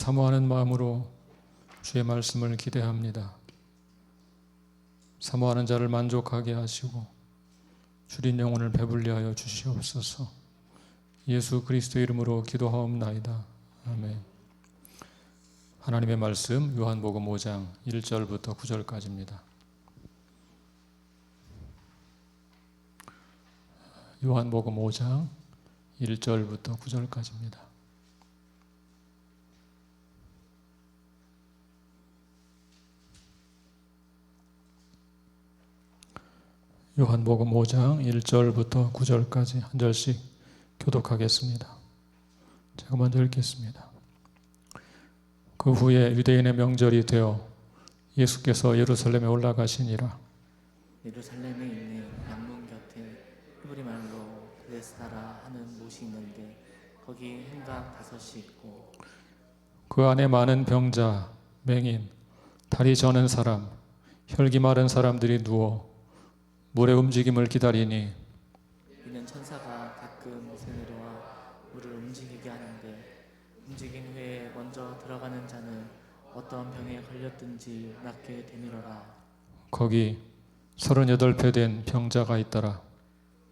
사모하는 마음으로 주의 말씀을 기대합니다. 사모하는 자를 만족하게 하시고 주린 영혼을 배불리 하여 주시옵소서. 예수 그리스도 이름으로 기도하옵나이다. 아멘. 하나님의 말씀 요한복음 5장 1절부터 9절까지입니다. 요한복음 5장 1절부터 9절까지입니다. 요한복음 5장 1절부터 9절까지 한 절씩 교독하겠습니다. 제가 먼저 읽겠습니다. 그 후에 유대인의 명절이 되어 예수께서 예루살렘에 올라가시니라. 예루살렘에 있는 양문 곁에 히브리 말로 베데스다라 하는 못이 있는데 거기 행각 5이 있고 그 안에 많은 병자, 맹인, 다리 저는 사람, 혈기 마른 사람들이 누워 물의 움직임을 기다리니 이는 천사가 가끔 못에 내려와 물을 움직이게 하는데 움직인 후에 먼저 들어가는 자는 어떤 병에 걸렸든지 낫게 되밀어라. 거기 38배 된 병자가 있더라.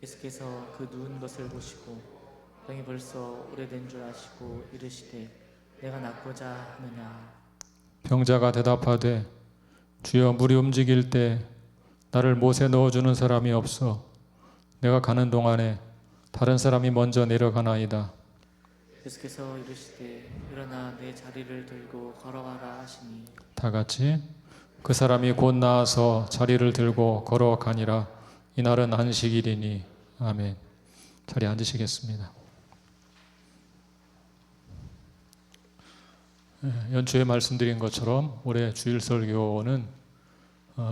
예수께서 그 누운 것을 보시고 병이 벌써 오래된 줄 아시고 이르시되 내가 낫고자 하느냐. 병자가 대답하되 주여 물이 움직일 때 나를 못에 넣어주는 사람이 없어 내가 가는 동안에 다른 사람이 먼저 내려가나이다. 예수께서 이르시되 일어나 내 자리를 들고 걸어가라 하시니 다 같이 그 사람이 곧 나아서 자리를 들고 걸어가니라. 이날은 안식일이니. 아멘. 자리에 앉으시겠습니다. 연초에 말씀드린 것처럼 올해 주일 설교는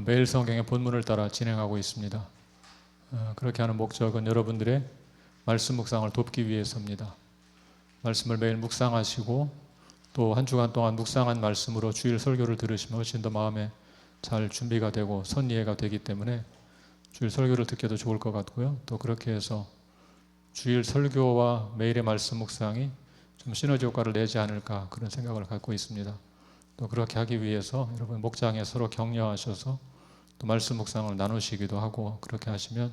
매일 성경의 본문을 따라 진행하고 있습니다. 그렇게 하는 목적은 여러분들의 말씀 묵상을 돕기 위해서입니다. 말씀을 매일 묵상하시고 또 한 주간 동안 묵상한 말씀으로 주일 설교를 들으시면 훨씬 더 마음에 잘 준비가 되고 선이해가 되기 때문에 주일 설교를 듣기도 좋을 것 같고요. 또 그렇게 해서 주일 설교와 매일의 말씀 묵상이 좀 시너지 효과를 내지 않을까 그런 생각을 갖고 있습니다. 또 그렇게 하기 위해서 여러분 목장에 서로 격려하셔서 또 말씀 묵상을 나누시기도 하고 그렇게 하시면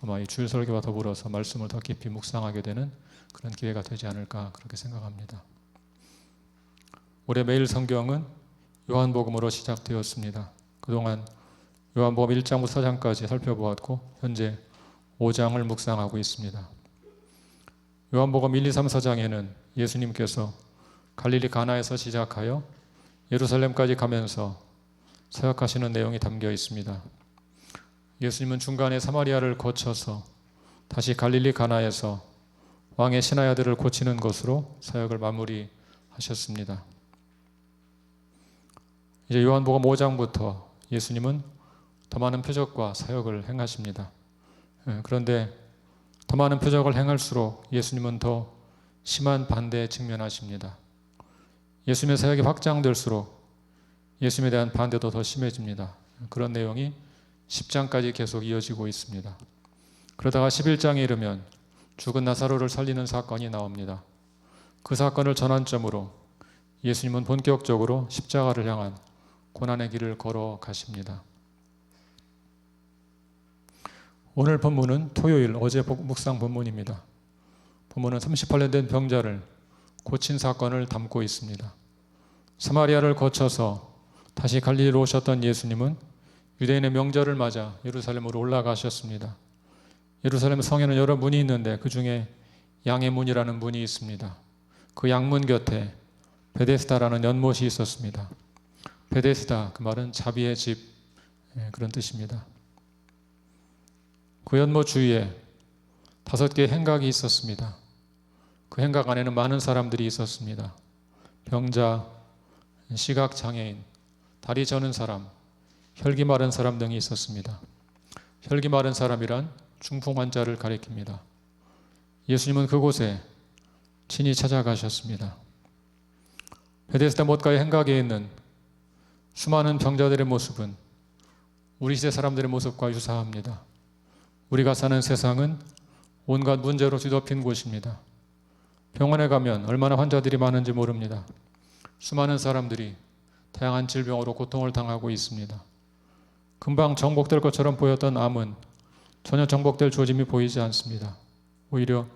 아마 이 주일 설교와 더불어서 말씀을 더 깊이 묵상하게 되는 그런 기회가 되지 않을까 그렇게 생각합니다. 올해 매일 성경은 요한복음으로 시작되었습니다. 그동안 요한복음 1장부터 4장까지 살펴보았고 현재 5장을 묵상하고 있습니다. 요한복음 1, 2, 3, 4장에는 예수님께서 갈릴리 가나에서 시작하여 예루살렘까지 가면서 사역하시는 내용이 담겨 있습니다. 예수님은 중간에 사마리아를 거쳐서 다시 갈릴리 가나에서 왕의 신하의 아들을 고치는 것으로 사역을 마무리하셨습니다. 이제 요한복음 5장부터 예수님은 더 많은 표적과 사역을 행하십니다. 그런데 더 많은 표적을 행할수록 예수님은 더 심한 반대에 직면하십니다. 예수님의 사역이 확장될수록 예수님에 대한 반대도 더 심해집니다. 그런 내용이 10장까지 계속 이어지고 있습니다. 그러다가 11장에 이르면 죽은 나사로를 살리는 사건이 나옵니다. 그 사건을 전환점으로 예수님은 본격적으로 십자가를 향한 고난의 길을 걸어가십니다. 오늘 본문은 토요일 어제 묵상 본문입니다. 본문은 38년 된 병자를 고친 사건을 담고 있습니다. 사마리아를 거쳐서 다시 갈릴리로 오셨던 예수님은 유대인의 명절을 맞아 예루살렘으로 올라가셨습니다. 예루살렘 성에는 여러 문이 있는데 그 중에 양의 문이라는 문이 있습니다. 그 양문 곁에 베데스다라는 연못이 있었습니다. 베데스다 그 말은 자비의 집 그런 뜻입니다. 그 연못 주위에 5개의 행각이 있었습니다. 그 행각 안에는 많은 사람들이 있었습니다. 병자, 시각장애인, 다리 저는 사람, 혈기 마른 사람 등이 있었습니다. 혈기 마른 사람이란 중풍 환자를 가리킵니다. 예수님은 그곳에 친히 찾아가셨습니다. 베데스다 못가의 행각에 있는 수많은 병자들의 모습은 우리 시대 사람들의 모습과 유사합니다. 우리가 사는 세상은 온갖 문제로 뒤덮인 곳입니다. 병원에 가면 얼마나 환자들이 많은지 모릅니다. 수많은 사람들이 다양한 질병으로 고통을 당하고 있습니다. 금방 정복될 것처럼 보였던 암은 전혀 정복될 조짐이 보이지 않습니다. 오히려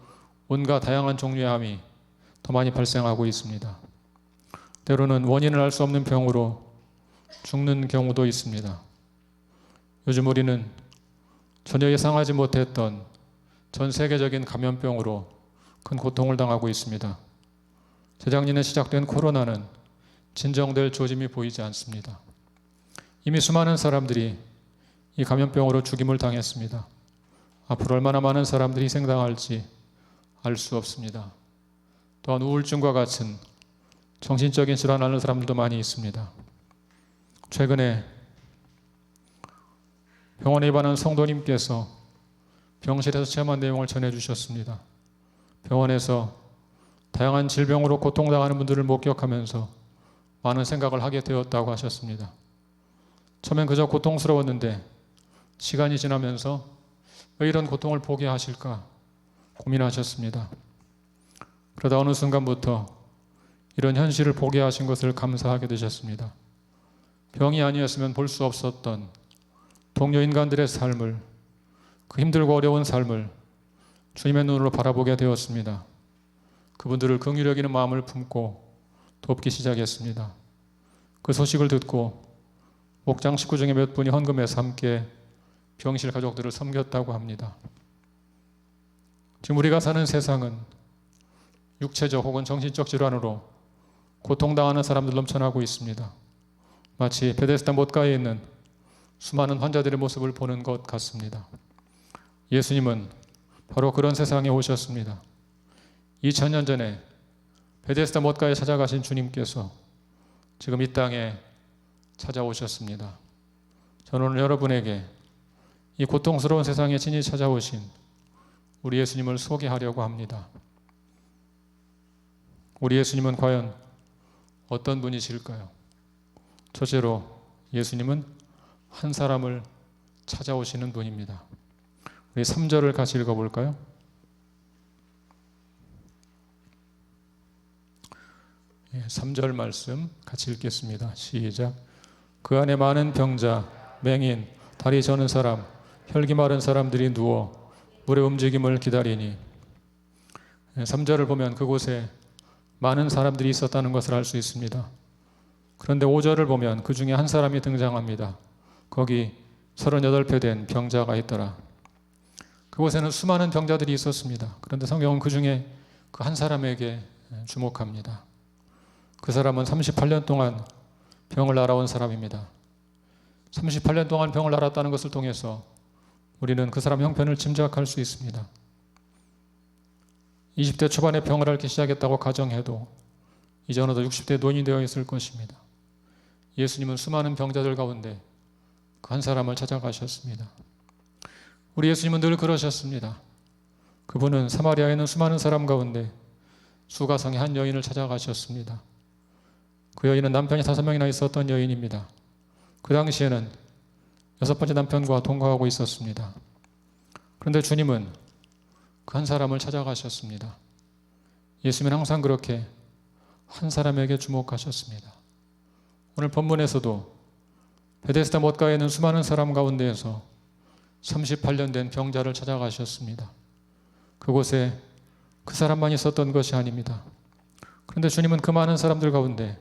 온갖 다양한 종류의 암이 더 많이 발생하고 있습니다. 때로는 원인을 알 수 없는 병으로 죽는 경우도 있습니다. 요즘 우리는 전혀 예상하지 못했던 전 세계적인 감염병으로 큰 고통을 당하고 있습니다. 재작년에 시작된 코로나는 진정될 조짐이 보이지 않습니다. 이미 수많은 사람들이 이 감염병으로 죽임을 당했습니다. 앞으로 얼마나 많은 사람들이 희생당할지 알 수 없습니다. 또한 우울증과 같은 정신적인 질환을 앓는 사람들도 많이 있습니다. 최근에 병원에 입원한 성도님께서 병실에서 체험한 내용을 전해주셨습니다. 병원에서 다양한 질병으로 고통당하는 분들을 목격하면서 많은 생각을 하게 되었다고 하셨습니다. 처음엔 그저 고통스러웠는데 시간이 지나면서 왜 이런 고통을 보게 하실까 고민하셨습니다. 그러다 어느 순간부터 이런 현실을 보게 하신 것을 감사하게 되셨습니다. 병이 아니었으면 볼 수 없었던 동료 인간들의 삶을, 그 힘들고 어려운 삶을 주님의 눈으로 바라보게 되었습니다. 그분들을 긍휼히 여기는 마음을 품고 돕기 시작했습니다. 그 소식을 듣고 목장 식구 중에 몇 분이 헌금해서 함께 병실 가족들을 섬겼다고 합니다. 지금 우리가 사는 세상은 육체적 혹은 정신적 질환으로 고통당하는 사람들 넘쳐나고 있습니다. 마치 베데스다 못가에 있는 수많은 환자들의 모습을 보는 것 같습니다. 예수님은 바로 그런 세상에 오셨습니다. 2000년 전에 베데스다 못가에 찾아가신 주님께서 지금 이 땅에 찾아오셨습니다. 저는 오늘 여러분에게 이 고통스러운 세상에 친히 찾아오신 우리 예수님을 소개하려고 합니다. 우리 예수님은 과연 어떤 분이실까요? 첫째로 예수님은 한 사람을 찾아오시는 분입니다. 우리 3절을 같이 읽어볼까요? 예, 3절 말씀 같이 읽겠습니다. 시작. 그 안에 많은 병자, 맹인, 다리 저는 사람, 혈기 마른 사람들이 누워 물의 움직임을 기다리니. 3절을 보면 그곳에 많은 사람들이 있었다는 것을 알 수 있습니다. 그런데 5절을 보면 그 중에 한 사람이 등장합니다. 거기 38배 된 병자가 있더라. 그곳에는 수많은 병자들이 있었습니다. 그런데 성경은 그 중에 그 한 사람에게 주목합니다. 그 사람은 38년 동안 병을 앓아온 사람입니다. 38년 동안 병을 앓았다는 것을 통해서 우리는 그 사람의 형편을 짐작할 수 있습니다. 20대 초반에 병을 앓기 시작했다고 가정해도 이제 어느덧 60대 노인이 되어 있을 것입니다. 예수님은 수많은 병자들 가운데 그 한 사람을 찾아가셨습니다. 우리 예수님은 늘 그러셨습니다. 그분은 사마리아에 있는 수많은 사람 가운데 수가성의 한 여인을 찾아가셨습니다. 그 여인은 남편이 5명이나 있었던 여인입니다. 그 당시에는 6번째 남편과 동거하고 있었습니다. 그런데 주님은 그 한 사람을 찾아가셨습니다. 예수님은 항상 그렇게 한 사람에게 주목하셨습니다. 오늘 본문에서도 베데스다 못가에 있는 수많은 사람 가운데에서 38년 된 병자를 찾아가셨습니다. 그곳에 그 사람만 있었던 것이 아닙니다. 그런데 주님은 그 많은 사람들 가운데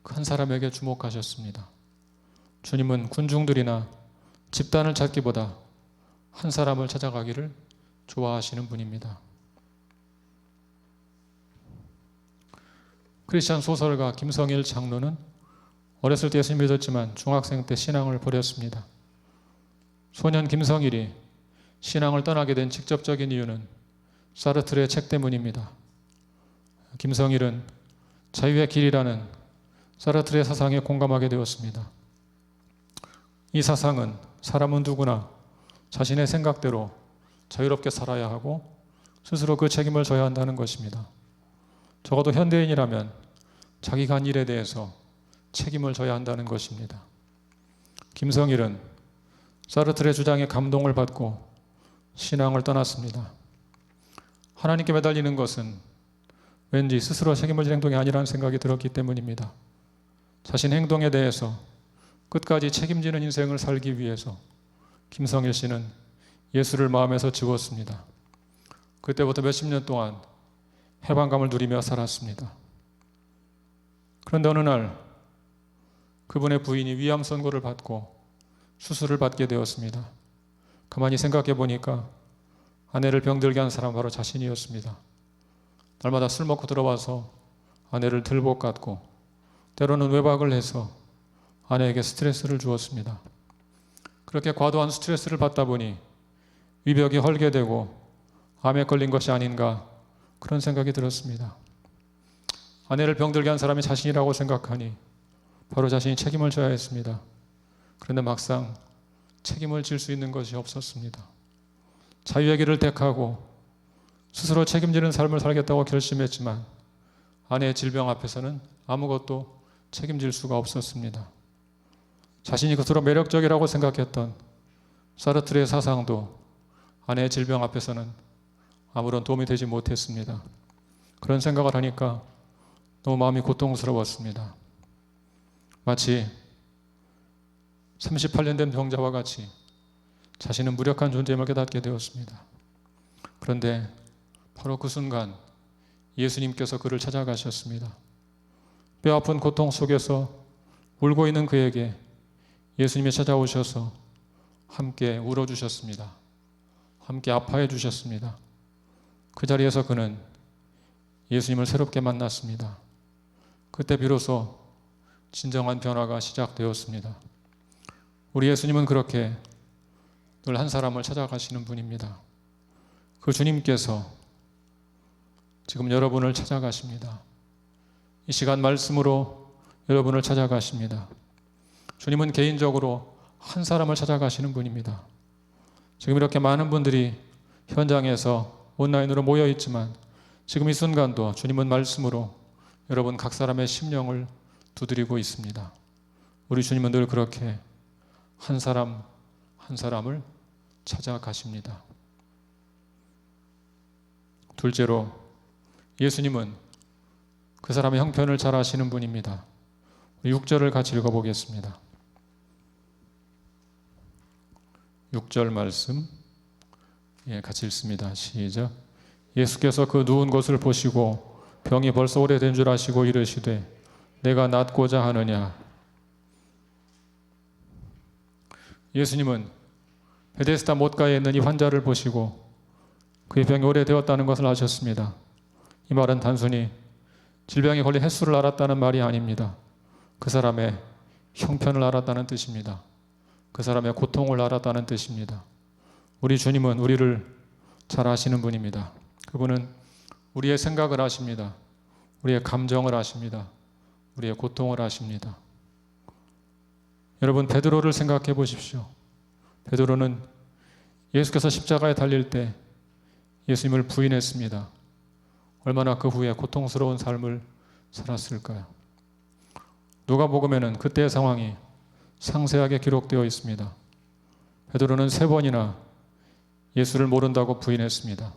그 한 사람에게 주목하셨습니다. 주님은 군중들이나 집단을 찾기보다 한 사람을 찾아가기를 좋아하시는 분입니다. 크리스찬 소설가 김성일 장로는 어렸을 때 예수님 믿었지만 중학생 때 신앙을 버렸습니다. 소년 김성일이 신앙을 떠나게 된 직접적인 이유는 사르트르의 책 때문입니다. 김성일은 자유의 길이라는 사르트르의 사상에 공감하게 되었습니다. 이 사상은 사람은 누구나 자신의 생각대로 자유롭게 살아야 하고 스스로 그 책임을 져야 한다는 것입니다. 적어도 현대인이라면 자기가 한 일에 대해서 책임을 져야 한다는 것입니다. 김성일은 사르트르의 주장에 감동을 받고 신앙을 떠났습니다. 하나님께 매달리는 것은 왠지 스스로 책임을 질 행동이 아니라는 생각이 들었기 때문입니다. 자신 행동에 대해서 끝까지 책임지는 인생을 살기 위해서 김성일 씨는 예수를 마음에서 지웠습니다. 그때부터 몇십 년 동안 해방감을 누리며 살았습니다. 그런데 어느 날 그분의 부인이 위암 선고를 받고 수술을 받게 되었습니다. 가만히 생각해 보니까 아내를 병들게 한 사람은 바로 자신이었습니다. 날마다 술 먹고 들어와서 아내를 들복 갖고 때로는 외박을 해서 아내에게 스트레스를 주었습니다. 그렇게 과도한 스트레스를 받다 보니 위벽이 헐게 되고 암에 걸린 것이 아닌가 그런 생각이 들었습니다. 아내를 병들게 한 사람이 자신이라고 생각하니 바로 자신이 책임을 져야 했습니다. 그런데 막상 책임을 질 수 있는 것이 없었습니다. 자유의 길을 택하고 스스로 책임지는 삶을 살겠다고 결심했지만 아내의 질병 앞에서는 아무것도 책임질 수가 없었습니다. 자신이 그토록 매력적이라고 생각했던 사르트르의 사상도 아내의 질병 앞에서는 아무런 도움이 되지 못했습니다. 그런 생각을 하니까 너무 마음이 고통스러웠습니다. 마치 38년 된 병자와 같이 자신은 무력한 존재임을 깨닫게 되었습니다. 그런데 바로 그 순간 예수님께서 그를 찾아가셨습니다. 뼈아픈 고통 속에서 울고 있는 그에게 예수님이 찾아오셔서 함께 울어주셨습니다. 함께 아파해 주셨습니다. 그 자리에서 그는 예수님을 새롭게 만났습니다. 그때 비로소 진정한 변화가 시작되었습니다. 우리 예수님은 그렇게 늘 한 사람을 찾아가시는 분입니다. 그 주님께서 지금 여러분을 찾아가십니다. 이 시간 말씀으로 여러분을 찾아가십니다. 주님은 개인적으로 한 사람을 찾아가시는 분입니다. 지금 이렇게 많은 분들이 현장에서 온라인으로 모여 있지만 지금 이 순간도 주님은 말씀으로 여러분 각 사람의 심령을 두드리고 있습니다. 우리 주님은 늘 그렇게 한 사람 한 사람을 찾아가십니다. 둘째로 예수님은 그 사람의 형편을 잘 아시는 분입니다. 6절을 같이 읽어보겠습니다. 6절 말씀 같이 읽습니다. 시작. 예수께서 그 누운 것을 보시고 병이 벌써 오래된 줄 아시고 이르시되 내가 낫고자 하느냐. 예수님은 베데스다 못가에 있는 이 환자를 보시고 그의 병이 오래되었다는 것을 아셨습니다. 이 말은 단순히 질병에 걸린 횟수를 알았다는 말이 아닙니다. 그 사람의 형편을 알았다는 뜻입니다. 그 사람의 고통을 알았다는 뜻입니다. 우리 주님은 우리를 잘 아시는 분입니다. 그분은 우리의 생각을 아십니다. 우리의 감정을 아십니다. 우리의 고통을 아십니다. 여러분 베드로를 생각해 보십시오. 베드로는 예수께서 십자가에 달릴 때 예수님을 부인했습니다. 얼마나 그 후에 고통스러운 삶을 살았을까요? 누가복음에는 그때의 상황이 상세하게 기록되어 있습니다. 베드로는 3번이나 예수를 모른다고 부인했습니다.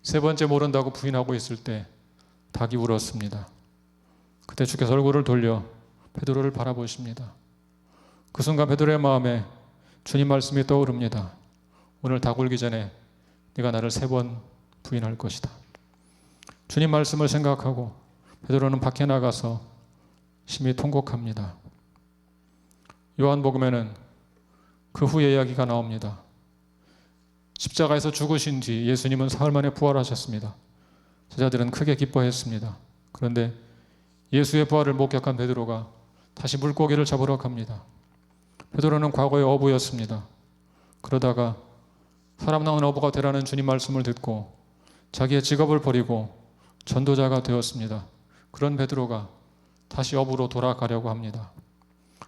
3번째 모른다고 부인하고 있을 때 닭이 울었습니다. 그때 주께서 얼굴을 돌려 베드로를 바라보십니다. 그 순간 베드로의 마음에 주님 말씀이 떠오릅니다. 오늘 닭 울기 전에 네가 나를 3번 부인할 것이다. 주님 말씀을 생각하고 베드로는 밖에 나가서 심히 통곡합니다. 요한복음에는 그 후의 이야기가 나옵니다. 십자가에서 죽으신 뒤 예수님은 사흘 만에 부활하셨습니다. 제자들은 크게 기뻐했습니다. 그런데 예수의 부활을 목격한 베드로가 다시 물고기를 잡으러 갑니다. 베드로는 과거의 어부였습니다. 그러다가 사람 낳은 어부가 되라는 주님 말씀을 듣고 자기의 직업을 버리고 전도자가 되었습니다. 그런 베드로가 다시 어부로 돌아가려고 합니다.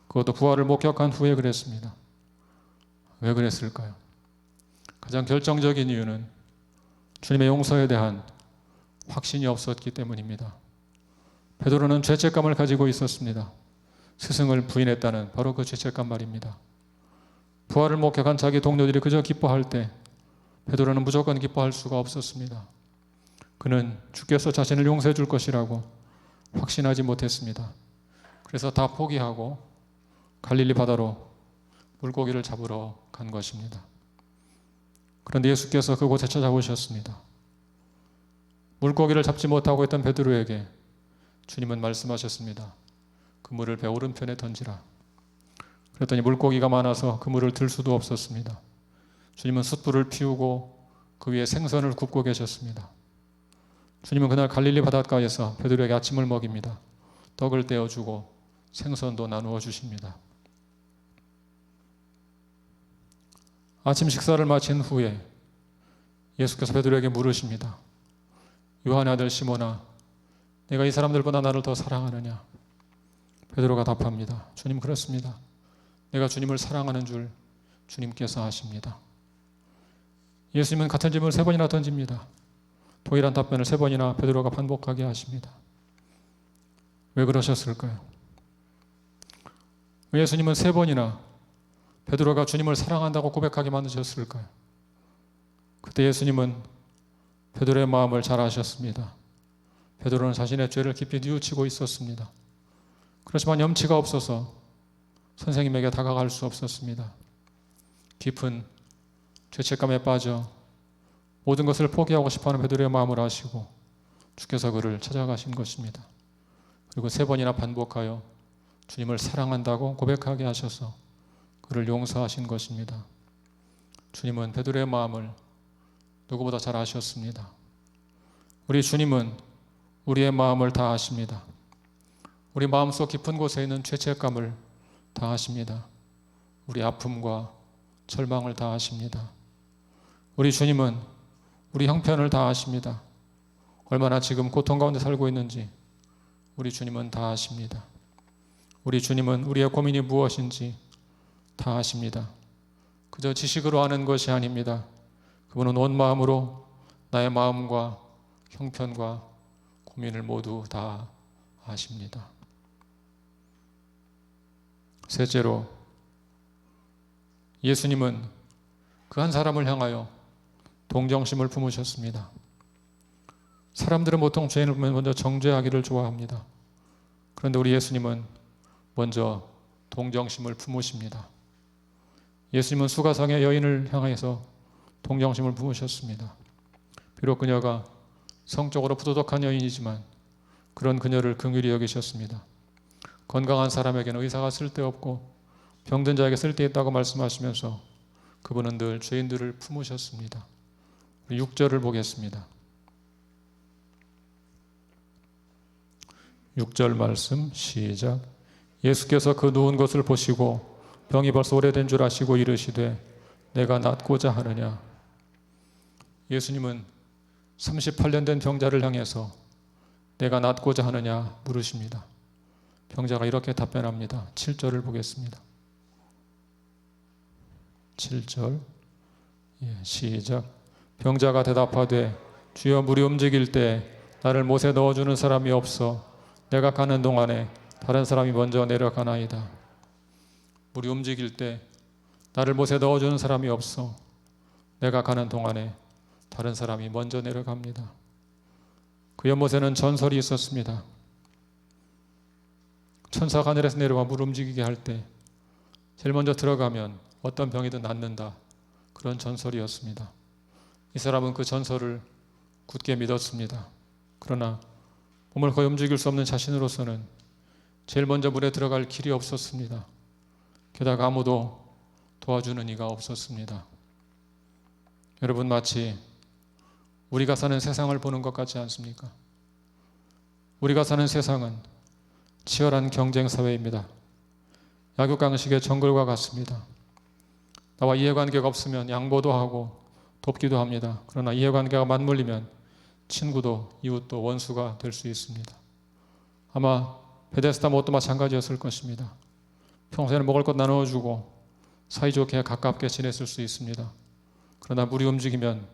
그것도 부활을 목격한 후에 그랬습니다. 왜 그랬을까요? 가장 결정적인 이유는 주님의 용서에 대한 확신이 없었기 때문입니다. 베드로는 죄책감을 가지고 있었습니다. 스승을 부인했다는 바로 그 죄책감 말입니다. 부활을 목격한 자기 동료들이 그저 기뻐할 때 베드로는 무조건 기뻐할 수가 없었습니다. 그는 주께서 자신을 용서해 줄 것이라고 확신하지 못했습니다. 그래서 다 포기하고 갈릴리 바다로 물고기를 잡으러 간 것입니다. 그런데 예수께서 그곳에 찾아오셨습니다. 물고기를 잡지 못하고 있던 베드로에게 주님은 말씀하셨습니다. 그물을 배 오른편에 던지라. 그랬더니 물고기가 많아서 그물을 들 수도 없었습니다. 주님은 숯불을 피우고 그 위에 생선을 굽고 계셨습니다. 주님은 그날 갈릴리 바닷가에서 베드로에게 아침을 먹입니다. 떡을 떼어주고 생선도 나누어 주십니다. 아침 식사를 마친 후에 예수께서 베드로에게 물으십니다. 요한의 아들 시몬아, 내가 이 사람들보다 나를 더 사랑하느냐? 베드로가 답합니다. 주님, 그렇습니다. 내가 주님을 사랑하는 줄 주님께서 아십니다. 예수님은 같은 질문을 3번이나 던집니다. 동일한 답변을 3번이나 베드로가 반복하게 하십니다. 왜 그러셨을까요? 왜 예수님은 3번이나 베드로가 주님을 사랑한다고 고백하게 만드셨을까요? 그때 예수님은 베드로의 마음을 잘 아셨습니다. 베드로는 자신의 죄를 깊이 뉘우치고 있었습니다. 그렇지만 염치가 없어서 선생님에게 다가갈 수 없었습니다. 깊은 죄책감에 빠져 모든 것을 포기하고 싶어하는 베드로의 마음을 아시고 주께서 그를 찾아가신 것입니다. 그리고 3번이나 반복하여 주님을 사랑한다고 고백하게 하셔서 그를 용서하신 것입니다. 주님은 베드로의 마음을 누구보다 잘 아셨습니다. 우리 주님은 우리의 마음을 다 아십니다. 우리 마음속 깊은 곳에 있는 죄책감을 다 아십니다. 우리 아픔과 절망을 다 아십니다. 우리 주님은 우리 형편을 다 아십니다. 얼마나 지금 고통 가운데 살고 있는지 우리 주님은 다 아십니다. 우리 주님은 우리의 고민이 무엇인지 다 아십니다. 그저 지식으로 아는 것이 아닙니다. 그분은 온 마음으로 나의 마음과 형편과 고민을 모두 다 아십니다. 셋째로, 예수님은 그 한 사람을 향하여 동정심을 품으셨습니다. 사람들은 보통 죄인을 보면 먼저 정죄하기를 좋아합니다. 그런데 우리 예수님은 먼저 동정심을 품으십니다. 예수님은 수가성의 여인을 향해서 동정심을 품으셨습니다. 비록 그녀가 성적으로 부도덕한 여인이지만 그런 그녀를 긍휼히 여기셨습니다. 건강한 사람에게는 의사가 쓸데없고 병든 자에게 쓸데있다고 말씀하시면서 그분은 늘 죄인들을 품으셨습니다. 우리 6절을 보겠습니다. 6절 말씀 시작. 예수께서 그 누운 것을 보시고 병이 벌써 오래된 줄 아시고 이르시되 내가 낫고자 하느냐. 예수님은 38년 된 병자를 향해서 내가 낫고자 하느냐 물으십니다. 병자가 이렇게 답변합니다. 7절을 보겠습니다. 7절 시작. 병자가 대답하되 주여 물이 움직일 때 나를 못에 넣어주는 사람이 없어 내가 가는 동안에 다른 사람이 먼저 내려가나이다. 물이 움직일 때 나를 못에 넣어주는 사람이 없어 내가 가는 동안에 다른 사람이 먼저 내려갑니다. 그 연못에는 전설이 있었습니다. 천사가 하늘에서 내려와 물 움직이게 할 때 제일 먼저 들어가면 어떤 병이든 낫는다. 그런 전설이었습니다. 이 사람은 그 전설을 굳게 믿었습니다. 그러나 몸을 거의 움직일 수 없는 자신으로서는 제일 먼저 물에 들어갈 길이 없었습니다. 게다가 아무도 도와주는 이가 없었습니다. 여러분, 마치 우리가 사는 세상을 보는 것 같지 않습니까? 우리가 사는 세상은 치열한 경쟁 사회입니다. 약육강식의 정글과 같습니다. 나와 이해관계가 없으면 양보도 하고 돕기도 합니다. 그러나 이해관계가 맞물리면 친구도 이웃도 원수가 될 수 있습니다. 아마 베데스다 못도 마찬가지였을 것입니다. 평소에는 먹을 것 나누어주고 사이좋게 가깝게 지냈을 수 있습니다. 그러나 물이 움직이면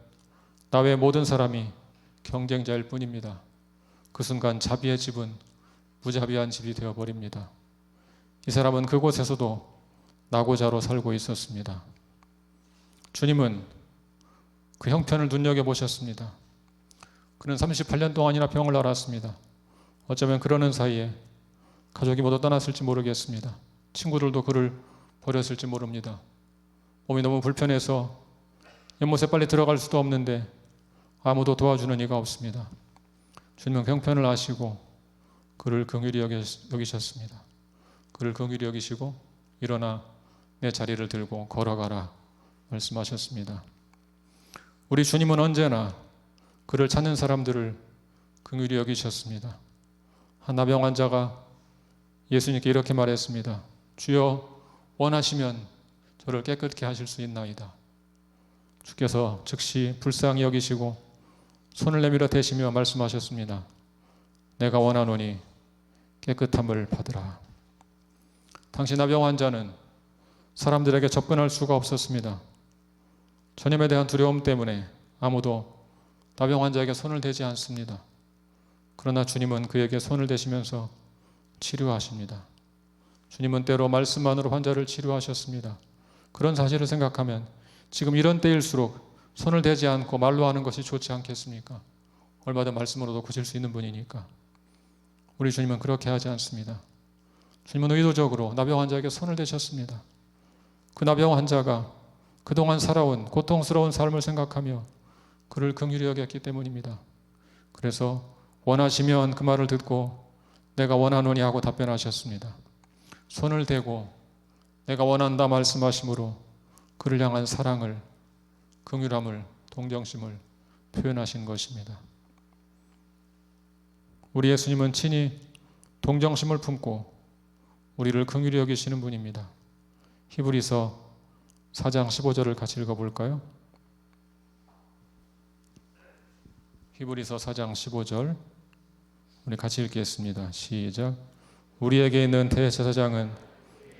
나 외 모든 사람이 경쟁자일 뿐입니다. 그 순간 자비의 집은 무자비한 집이 되어버립니다. 이 사람은 그곳에서도 낙오자로 살고 있었습니다. 주님은 그 형편을 눈여겨보셨습니다. 그는 38년 동안이나 병을 앓았습니다. 어쩌면 그러는 사이에 가족이 모두 떠났을지 모르겠습니다. 친구들도 그를 버렸을지 모릅니다. 몸이 너무 불편해서 연못에 빨리 들어갈 수도 없는데 아무도 도와주는 이가 없습니다. 주님은 형편을 아시고 그를 긍휼히 여기셨습니다. 그를 긍휼히 여기시고 일어나 내 자리를 들고 걸어가라 말씀하셨습니다. 우리 주님은 언제나 그를 찾는 사람들을 긍휼히 여기셨습니다. 한 나병 환자가 예수님께 이렇게 말했습니다. 주여 원하시면 저를 깨끗게 하실 수 있나이다. 주께서 즉시 불쌍히 여기시고 손을 내밀어 대시며 말씀하셨습니다. 내가 원하노니 깨끗함을 받으라. 당시 나병 환자는 사람들에게 접근할 수가 없었습니다. 전염에 대한 두려움 때문에 아무도 나병 환자에게 손을 대지 않습니다. 그러나 주님은 그에게 손을 대시면서 치료하십니다. 주님은 때로 말씀만으로 환자를 치료하셨습니다. 그런 사실을 생각하면 지금 이런 때일수록 손을 대지 않고 말로 하는 것이 좋지 않겠습니까? 얼마든 말씀으로도 고칠 수 있는 분이니까. 우리 주님은 그렇게 하지 않습니다. 주님은 의도적으로 나병 환자에게 손을 대셨습니다. 그 나병 환자가 그동안 살아온 고통스러운 삶을 생각하며 그를 긍휼히 여겼기 때문입니다. 그래서 원하시면 그 말을 듣고 내가 원하노니 하고 답변하셨습니다. 손을 대고 내가 원한다 말씀하심으로 그를 향한 사랑을, 긍휼함을, 동정심을 표현하신 것입니다. 우리 예수님은 친히 동정심을 품고 우리를 긍휼히 여기시는 분입니다. 히브리서 4장 15절을 같이 읽어볼까요? 히브리서 4장 15절 우리 같이 읽겠습니다. 시작. 우리에게 있는 대제사장은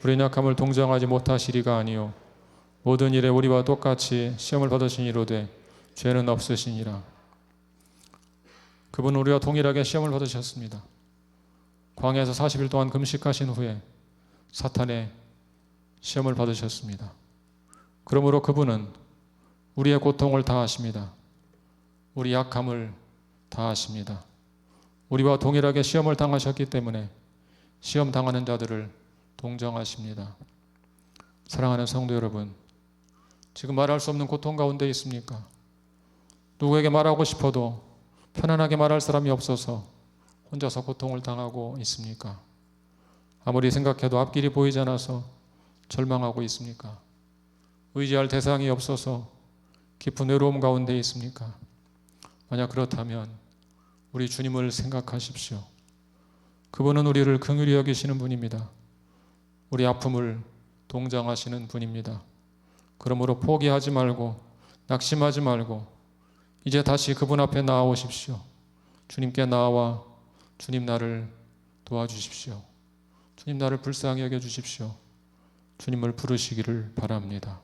우리의 약함을 동정하지 못하시리가 아니요 모든 일에 우리와 똑같이 시험을 받으신 이로되 죄는 없으시니라. 그분은 우리와 동일하게 시험을 받으셨습니다. 광야에서 40일 동안 금식하신 후에 사탄의 시험을 받으셨습니다. 그러므로 그분은 우리의 고통을 다하십니다. 우리 약함을 다하십니다. 우리와 동일하게 시험을 당하셨기 때문에 시험 당하는 자들을 동정하십니다. 사랑하는 성도 여러분, 지금 말할 수 없는 고통 가운데 있습니까? 누구에게 말하고 싶어도 편안하게 말할 사람이 없어서 혼자서 고통을 당하고 있습니까? 아무리 생각해도 앞길이 보이지 않아서 절망하고 있습니까? 의지할 대상이 없어서 깊은 외로움 가운데 있습니까? 만약 그렇다면 우리 주님을 생각하십시오. 그분은 우리를 긍휼히 여기시는 분입니다. 우리 아픔을 동정하시는 분입니다. 그러므로 포기하지 말고 낙심하지 말고 이제 다시 그분 앞에 나아오십시오. 주님께 나와 주님 나를 도와주십시오. 주님 나를 불쌍히 여겨주십시오. 주님을 부르시기를 바랍니다.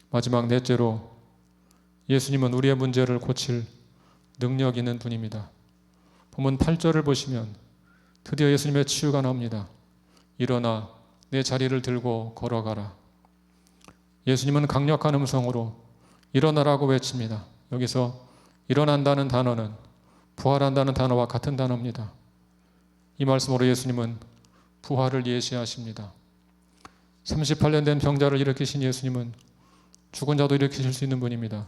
마지막 넷째로 예수님은 우리의 문제를 고칠 능력 있는 분입니다. 본문 8절을 보시면 드디어 예수님의 치유가 나옵니다. 일어나 내 자리를 들고 걸어가라. 예수님은 강력한 음성으로 일어나라고 외칩니다. 여기서 일어난다는 단어는 부활한다는 단어와 같은 단어입니다. 이 말씀으로 예수님은 부활을 예시하십니다. 38년 된 병자를 일으키신 예수님은 죽은 자도 일으키실 수 있는 분입니다.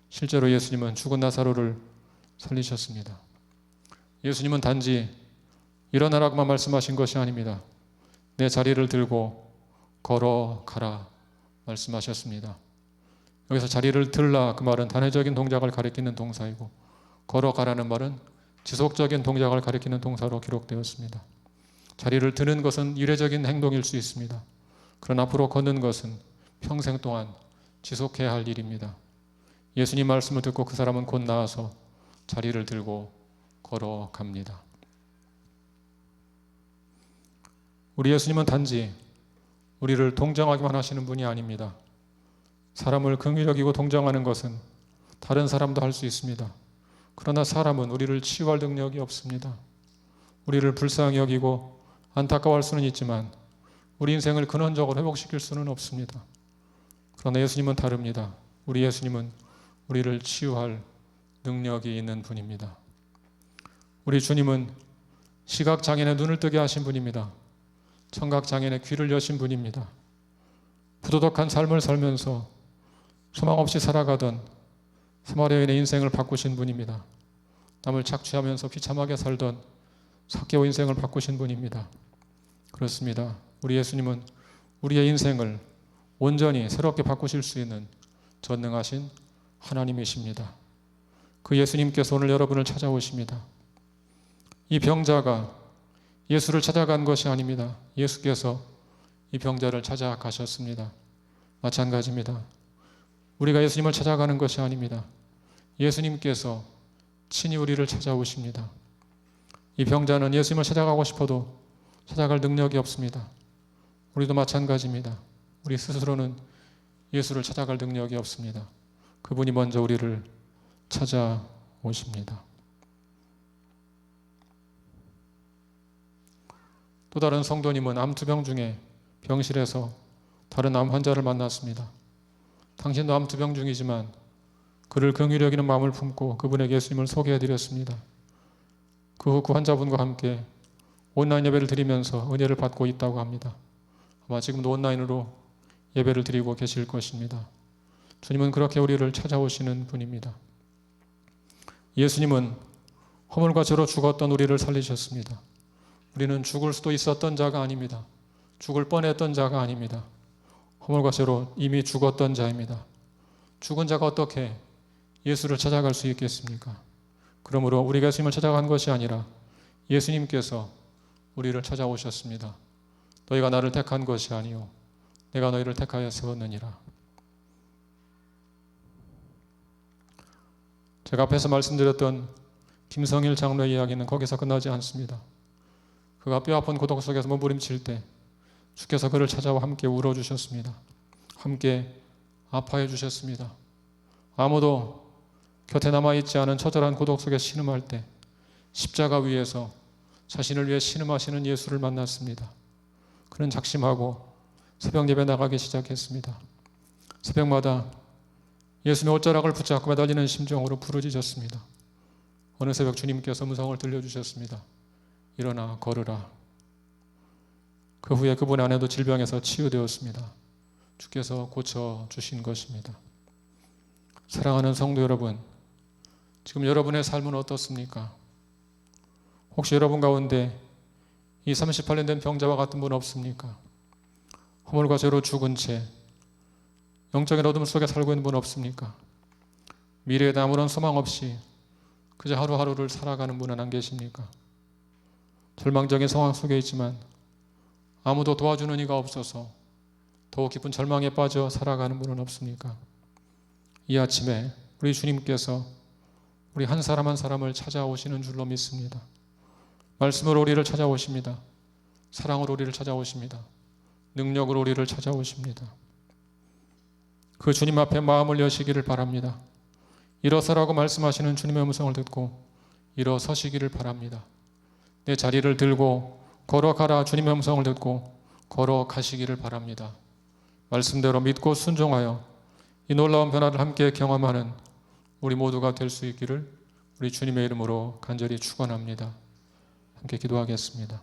실제로 예수님은 죽은 나사로를 살리셨습니다. 예수님은 단지 일어나라고만 말씀하신 것이 아닙니다. 내 자리를 들고 걸어가라 말씀하셨습니다. 여기서 자리를 들라 그 말은 단회적인 동작을 가리키는 동사이고 걸어가라는 말은 지속적인 동작을 가리키는 동사로 기록되었습니다. 자리를 드는 것은 이례적인 행동일 수 있습니다. 그러나 앞으로 걷는 것은 평생 동안 지속해야 할 일입니다. 예수님 말씀을 듣고 그 사람은 곧 나아서 자리를 들고 걸어갑니다. 우리 예수님은 단지 우리를 동정하기만 하시는 분이 아닙니다. 사람을 긍휼히 여기고 동정하는 것은 다른 사람도 할 수 있습니다. 그러나 사람은 우리를 치유할 능력이 없습니다. 우리를 불쌍히 여기고 안타까워할 수는 있지만 우리 인생을 근원적으로 회복시킬 수는 없습니다. 그러나 예수님은 다릅니다. 우리 예수님은 우리를 치유할 능력이 있는 분입니다. 우리 주님은 시각장애인의 눈을 뜨게 하신 분입니다. 청각장애인의 귀를 여신 분입니다. 부도덕한 삶을 살면서 소망 없이 살아가던 사마리아인의 인생을 바꾸신 분입니다. 남을 착취하면서 비참하게 살던 삭개오 인생을 바꾸신 분입니다. 그렇습니다. 우리 예수님은 우리의 인생을 온전히 새롭게 바꾸실 수 있는 전능하신 하나님이십니다. 그 예수님께서 오늘 여러분을 찾아오십니다. 이 병자가 예수를 찾아간 것이 아닙니다. 예수께서 이 병자를 찾아가셨습니다. 마찬가지입니다. 우리가 예수님을 찾아가는 것이 아닙니다. 예수님께서 친히 우리를 찾아오십니다. 이 병자는 예수님을 찾아가고 싶어도 찾아갈 능력이 없습니다. 우리도 마찬가지입니다. 우리 스스로는 예수를 찾아갈 능력이 없습니다. 그분이 먼저 우리를 찾아오십니다. 또 다른 성도님은 암투병 중에 병실에서 다른 암 환자를 만났습니다. 당신도 암투병 중이지만 그를 긍휼히 여기는 마음을 품고 그분에게 예수님을 소개해드렸습니다. 그 후 그 환자분과 함께 온라인 예배를 드리면서 은혜를 받고 있다고 합니다. 아마 지금도 온라인으로 예배를 드리고 계실 것입니다. 주님은 그렇게 우리를 찾아오시는 분입니다. 예수님은 허물과 죄로 죽었던 우리를 살리셨습니다. 우리는 죽을 수도 있었던 자가 아닙니다. 죽을 뻔했던 자가 아닙니다. 허물과 죄로 이미 죽었던 자입니다. 죽은 자가 어떻게 예수를 찾아갈 수 있겠습니까? 그러므로 우리가 예수님을 찾아간 것이 아니라 예수님께서 우리를 찾아오셨습니다. 너희가 나를 택한 것이 아니요 내가 너희를 택하여 세웠느니라. 제가 앞에서 말씀드렸던 김성일 장로의 이야기는 거기서 끝나지 않습니다. 그가 뼈아픈 고독 속에서 몸부림칠 때 주께서 그를 찾아와 함께 울어주셨습니다. 함께 아파해 주셨습니다. 아무도 곁에 남아있지 않은 처절한 고독 속에 신음할 때 십자가 위에서 자신을 위해 신음하시는 예수를 만났습니다. 그는 작심하고 새벽 예배 나가기 시작했습니다. 새벽마다 예수님의 옷자락을 붙잡고 매달리는 심정으로 부르짖었습니다. 어느 새벽 주님께서 음성을 들려주셨습니다. 일어나 걸으라. 그 후에 그분의 아내도 질병에서 치유되었습니다. 주께서 고쳐주신 것입니다. 사랑하는 성도 여러분, 지금 여러분의 삶은 어떻습니까? 혹시 여러분 가운데 이 38년 된 병자와 같은 분 없습니까? 허물과 죄로 죽은 채 영적인 어둠 속에 살고 있는 분 없습니까? 미래에 아무런 소망 없이 그저 하루하루를 살아가는 분은 안 계십니까? 절망적인 상황 속에 있지만 아무도 도와주는 이가 없어서 더욱 깊은 절망에 빠져 살아가는 분은 없습니까? 이 아침에 우리 주님께서 우리 한 사람 한 사람을 찾아오시는 줄로 믿습니다. 말씀으로 우리를 찾아오십니다. 사랑으로 우리를 찾아오십니다. 능력으로 우리를 찾아오십니다. 그 주님 앞에 마음을 여시기를 바랍니다. 일어서라고 말씀하시는 주님의 음성을 듣고 일어서시기를 바랍니다. 내 자리를 들고 걸어가라 주님의 음성을 듣고 걸어가시기를 바랍니다. 말씀대로 믿고 순종하여 이 놀라운 변화를 함께 경험하는 우리 모두가 될 수 있기를 우리 주님의 이름으로 간절히 축원합니다. 함께 기도하겠습니다.